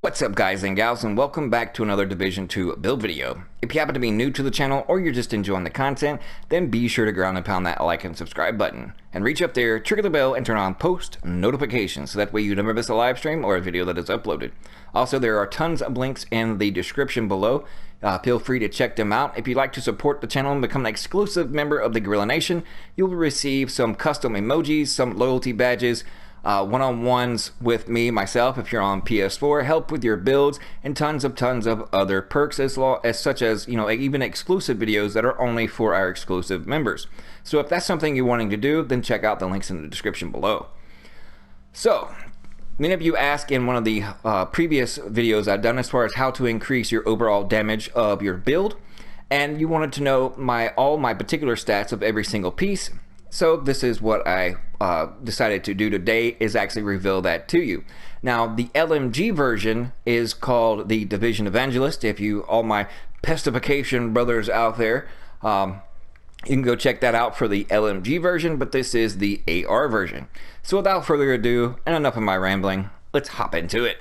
What's up guys and gals, and welcome back to another Division 2 build video. If you happen to be new to the channel or you're just enjoying the content, then be sure to ground and pound that like and subscribe button. And reach up there, trigger the bell, and turn on post notifications so that way you never miss a live stream or a video that is uploaded. Also, there are tons of links in the description below. Feel free to check them out. If you'd like to support the channel and become an exclusive member of the Guerrilla Nation, you'll receive some custom emojis, some loyalty badges, one-on-ones with me, myself, if you're on PS4, help with your builds, and tons of other perks as such as, even exclusive videos that are only for our exclusive members. So if that's something you're wanting to do, then check out the links in the description below. So, many of you asked in one of the previous videos I've done as far as how to increase your overall damage of your build, and you wanted to know all my particular stats of every single piece. So this is what I decided to do today, is actually reveal that to you. Now the LMG version is called the Division Evangelist. If you, all my pestification brothers out there, you can go check that out for the LMG version, but this is the AR version. So without further ado, and enough of my rambling, let's hop into it.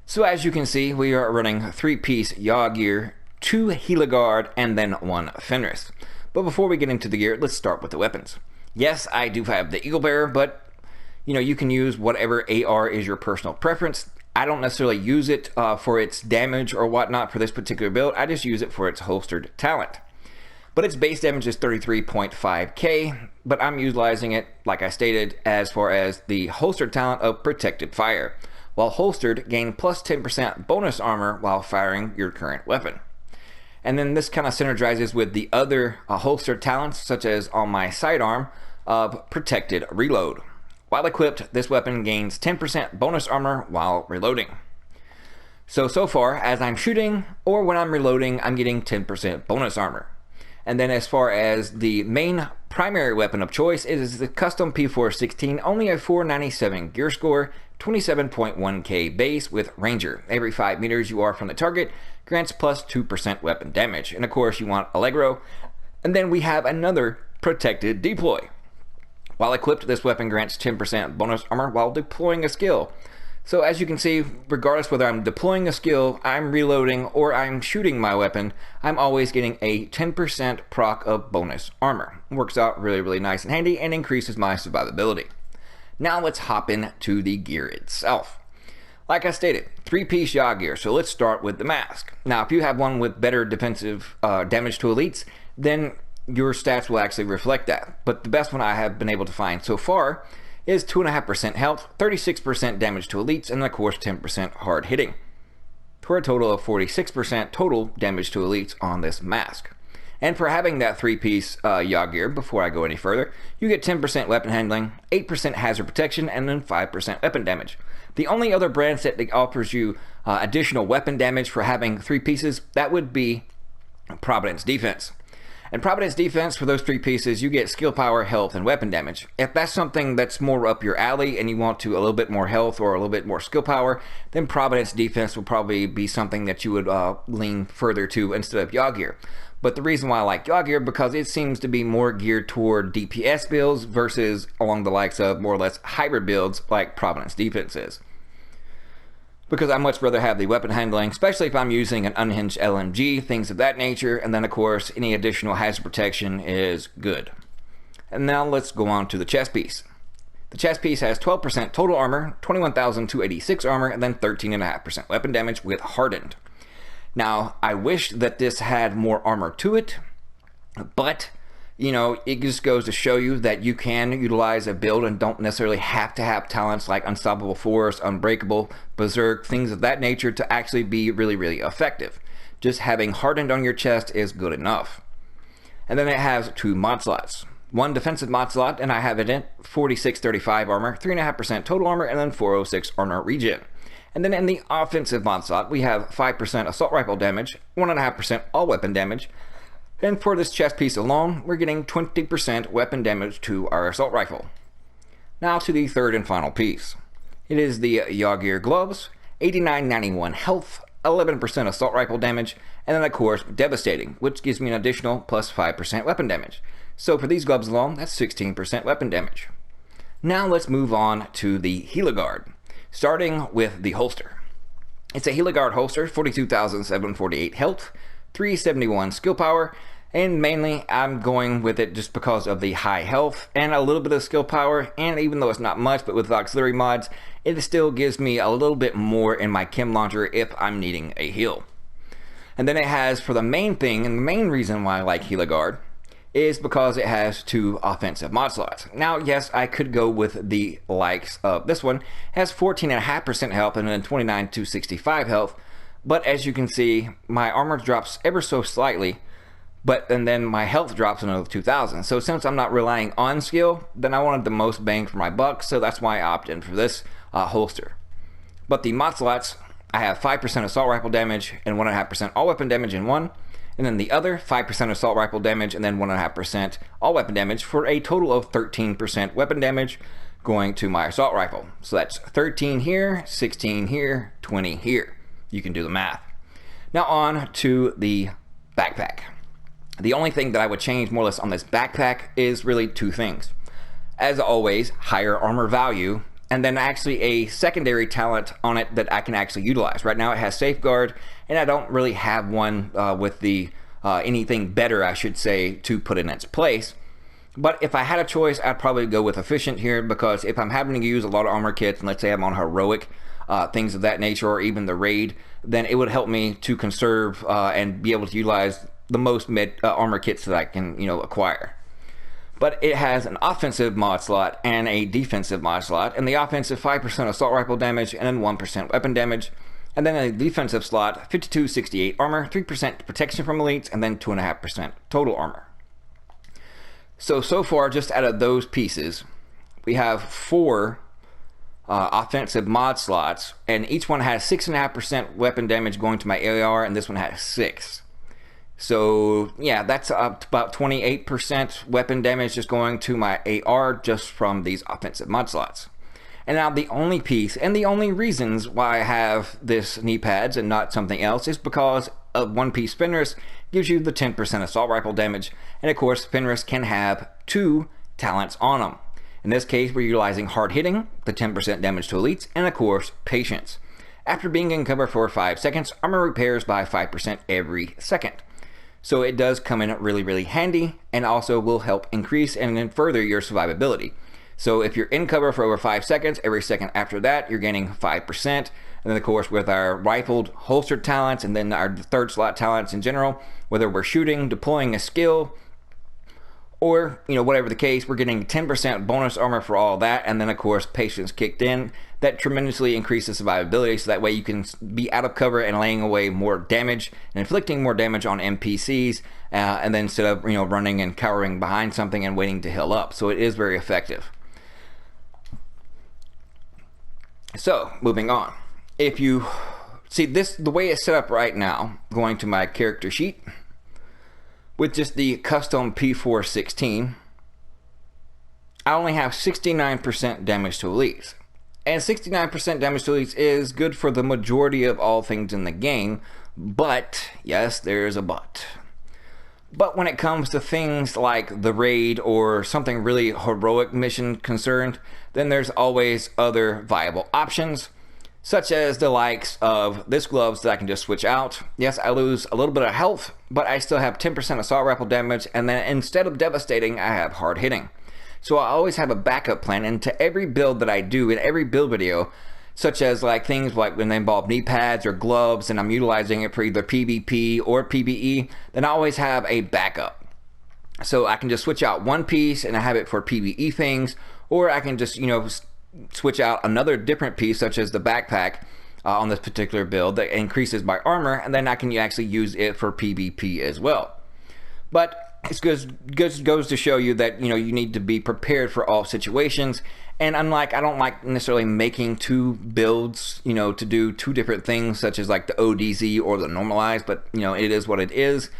So as you can see, we are running 3-piece yaw gear, 2 Heliguard, and then 1 Fenris. But before we get into the gear, let's start with the weapons. Yes, I do have the Eagle Bearer, but you can use whatever AR is your personal preference. I don't necessarily use it for its damage or whatnot for this particular build. I just use it for its holstered talent. But its base damage is 33.5k, but I'm utilizing it, like I stated, as far as the holstered talent of Protected Fire. While holstered, gain plus 10% bonus armor while firing your current weapon. And then this kind of synergizes with the other holstered talents, such as on my sidearm of Protected Reload. While equipped, this weapon gains 10% bonus armor while reloading. So far, as I'm shooting or when I'm reloading, I'm getting 10% bonus armor. And then as far as the main primary weapon of choice is the custom P416, only a 497 gear score, 27.1k base with Ranger. Every 5 meters you are from the target grants plus 2% weapon damage. And of course you want Allegro. And then we have another Protected Deploy. While equipped, this weapon grants 10% bonus armor while deploying a skill. So as you can see, regardless whether I'm deploying a skill, I'm reloading, or I'm shooting my weapon, I'm always getting a 10% proc of bonus armor. Works out really nice and handy and increases my survivability. Now let's hop into the gear itself. Like I stated, 3-piece yaw gear, so let's start with the mask. Now if you have one with better defensive damage to elites, then your stats will actually reflect that. But the best one I have been able to find so far is 2.5% health, 36% damage to elites, and of course 10% hard hitting, for a total of 46% total damage to elites on this mask. And for having that 3-piece yaw gear, before I go any further, you get 10% weapon handling, 8% hazard protection, and then 5% weapon damage. The only other brand set that offers you additional weapon damage for having 3 pieces, that would be Providence Defense. And Providence Defense, for those 3 pieces, you get skill power, health, and weapon damage. If that's something that's more up your alley and you want a little bit more health or a little bit more skill power, then Providence Defense will probably be something that you would lean further to instead of yaw gear. But the reason why I like yaw gear, because it seems to be more geared toward DPS builds versus along the likes of more or less hybrid builds like Providence Defense is. Because I much rather have the weapon handling, especially if I'm using an unhinged LMG, things of that nature, and then of course any additional hazard protection is good. And now let's go on to the chest piece. The chest piece has 12% total armor, 21,286 armor, and then 13.5% weapon damage with Hardened. Now I wish that this had more armor to it, but it just goes to show you that you can utilize a build and don't necessarily have to have talents like Unstoppable Force, Unbreakable, Berserk, things of that nature to actually be really effective. Just having Hardened on your chest is good enough. And then it has 2 mod slots. 1 defensive mod slot, and I have it in 4635 armor, 3.5% total armor, and then 406 armor regen. And then in the offensive mod slot, we have 5% assault rifle damage, 1.5% all weapon damage. And for this chest piece alone, we're getting 20% weapon damage to our assault rifle. Now to the third and final piece. It is the yaw gear gloves, 8991 health, 11% assault rifle damage, and then of course devastating, which gives me an additional plus 5% weapon damage. So for these gloves alone, that's 16% weapon damage. Now let's move on to the Heliegard, starting with the holster. It's a Heliegard holster, 42,748 health, 371 skill power, and mainly I'm going with it just because of the high health and a little bit of skill power, and even though it's not much, but with the auxiliary mods, it still gives me a little bit more in my chem launcher if I'm needing a heal. And then it has, for the main thing, and the main reason why I like Heliegard, is because it has 2 offensive mod slots. Now, yes, I could go with the likes of this one. It has 14.5% health and then 29 to 65 health, but as you can see, my armor drops ever so slightly, and then my health drops another 2,000. So since I'm not relying on skill, then I wanted the most bang for my buck, so that's why I opted in for this holster. But the mod slots, I have 5% assault rifle damage and 1.5% all weapon damage in one, and then the other 5% assault rifle damage and then 1.5% all weapon damage, for a total of 13% weapon damage going to my assault rifle. So that's 13 here, 16 here, 20 here. You can do the math. Now on to the backpack. The only thing that I would change more or less on this backpack is really 2 things. As always, higher armor value, and then actually a secondary talent on it that I can actually utilize. Right now it has Safeguard, and I don't really have one with the anything better, I should say, to put in its place. But if I had a choice, I'd probably go with Efficient here, because if I'm having to use a lot of armor kits, and let's say I'm on Heroic, things of that nature, or even the Raid, then it would help me to conserve and be able to utilize the most armor kits that I can, acquire. But it has an offensive mod slot and a defensive mod slot, and the offensive 5% assault rifle damage and then 1% weapon damage, and then a defensive slot 5268 armor, 3% protection from elites, and then 2.5% total armor. So far, just out of those pieces, we have 4 offensive mod slots, and each one has 6.5% weapon damage going to my AR, and this one has 6. So yeah, that's up to about 28% weapon damage just going to my AR just from these offensive mod slots. And now the only piece and the only reasons why I have this knee pads and not something else is because of one piece Fenris gives you the 10% assault rifle damage, and of course Fenris can have 2 talents on them. In this case, we're utilizing hard hitting, the 10% damage to elites, and of course patience. After being in cover for 5 seconds, armor repairs by 5% every second. So it does come in really, really handy, and also will help increase and then further your survivability. So if you're in cover for over 5 seconds, every second after that, you're gaining 5%. And then of course with our rifled holstered talents and then our third slot talents in general, whether we're shooting, deploying a skill, or whatever the case, we're getting 10% bonus armor for all that, and then of course patience kicked in. That tremendously increases survivability, so that way you can be out of cover and laying away more damage and inflicting more damage on NPCs, and then instead of running and cowering behind something and waiting to heal up. So it is very effective. So moving on, if you see this, the way it's set up right now, going to my character sheet with just the custom P416, I only have 69% damage to elites. And 69% damage to elites is good for the majority of all things in the game, but, yes, there's a but. But when it comes to things like the raid or something really heroic mission concerned, then there's always other viable options, such as the likes of this gloves that I can just switch out. Yes, I lose a little bit of health, but I still have 10% assault rifle damage, and then instead of devastating, I have hard hitting. So I always have a backup plan, and to every build that I do in every build video, such as like things like when they involve knee pads or gloves and I'm utilizing it for either PvP or PvE, then I always have a backup. So I can just switch out one piece and I have it for PvE things, or I can just switch out another different piece, such as the backpack on this particular build that increases my armor, and then I can actually use it for PvP as well. But it goes to show you that you need to be prepared for all situations. And unlike, I don't like necessarily making 2 builds to do 2 different things, such as like the ODZ or the normalized, but it is what it is.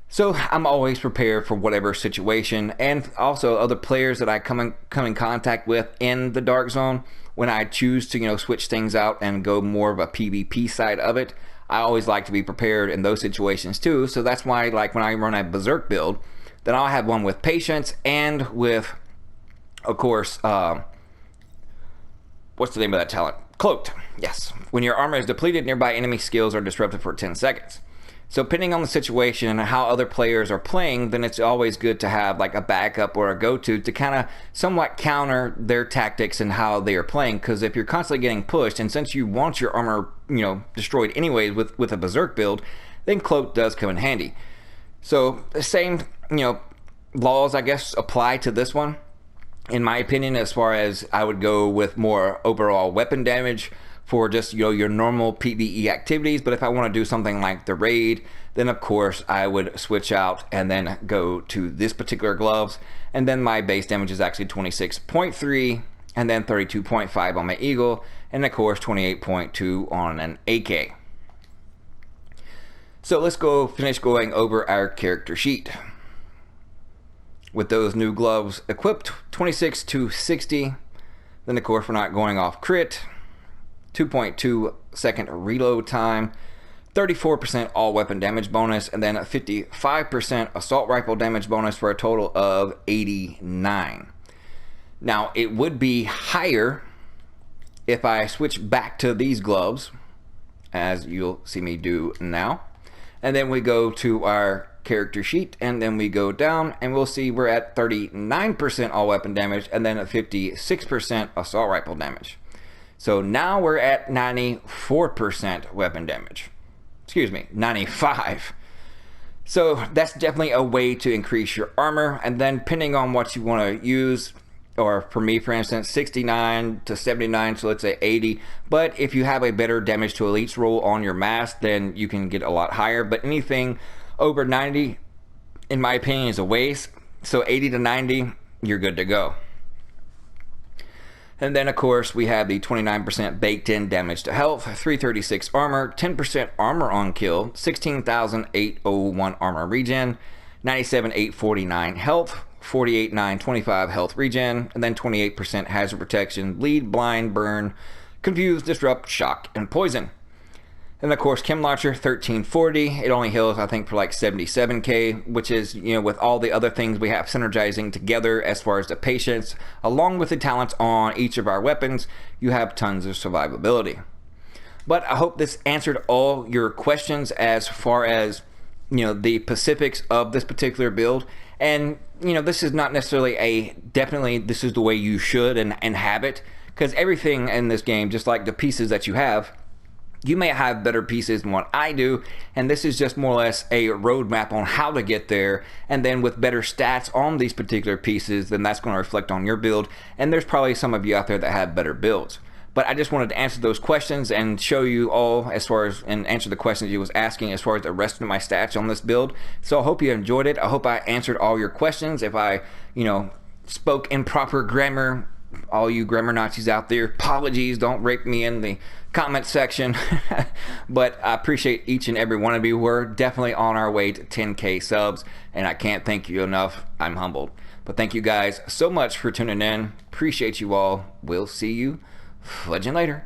So I'm always prepared for whatever situation, and also other players that I come in contact with in the Dark Zone. When I choose to switch things out and go more of a PvP side of it, I always like to be prepared in those situations too. So that's why, like when I run a Berserk build, then I'll have one with patience and with, of course, what's the name of that talent? Cloaked. Yes. When your armor is depleted, nearby enemy skills are disrupted for 10 seconds. So depending on the situation and how other players are playing, then it's always good to have like a backup or a go-to to kind of somewhat counter their tactics and how they are playing. Because if you're constantly getting pushed, and since you want your armor, destroyed anyways with a berserk build, then cloak does come in handy. So the same, laws I guess apply to this one. In my opinion, as far as I would go with more overall weapon damage for just your normal PvE activities. But if I want to do something like the raid, then of course I would switch out and then go to this particular gloves, and then my base damage is actually 26.3 and then 32.5 on my eagle, and of course 28.2 on an AK. So let's finish going over our character sheet. With those new gloves equipped, 26 to 60, then of course we're not going off crit, 2.2 second reload time, 34% all weapon damage bonus, and then a 55% assault rifle damage bonus for a total of 89. Now it would be higher if I switch back to these gloves, as you'll see me do now, and then we go to our character sheet, and then we go down and we'll see we're at 39% all weapon damage and then a 56% assault rifle damage. So now we're at 94% weapon damage. Excuse me, 95. So that's definitely a way to increase your armor, and then depending on what you want to use, or for me for instance 69 to 79, so let's say 80. But if you have a better damage to elites roll on your mask, then you can get a lot higher. But anything over 90 in my opinion is a waste, so 80 to 90 you're good to go. And then of course we have the 29% baked in damage to health, 336 armor, 10% armor on kill, 16,801 armor regen, 97,849 health, 48,925 health regen, and then 28% hazard protection, bleed, blind, burn, confuse, disrupt, shock, and poison. And of course Chem Launcher 1340, it only heals I think for like 77k, which is, with all the other things we have synergizing together as far as the patience, along with the talents on each of our weapons, you have tons of survivability. But I hope this answered all your questions as far as, the specifics of this particular build. And, this is not necessarily definitely this is the way you should and have it, because everything in this game, just like the pieces that you have, you may have better pieces than what I do, and this is just more or less a roadmap on how to get there. And then with better stats on these particular pieces, then that's going to reflect on your build, and there's probably some of you out there that have better builds. But I just wanted to answer those questions and show you all as far as, and answer the questions you was asking as far as the rest of my stats on this build. So I hope you enjoyed it. I hope I answered all your questions. If I, spoke improper grammar, all you grammar Nazis out there, apologies, don't rape me in the comment section. But I appreciate each and every one of you. We're definitely on our way to 10k subs, and I can't thank you enough. I'm humbled. But thank you guys so much for tuning in. Appreciate you all. We'll see you fudging later.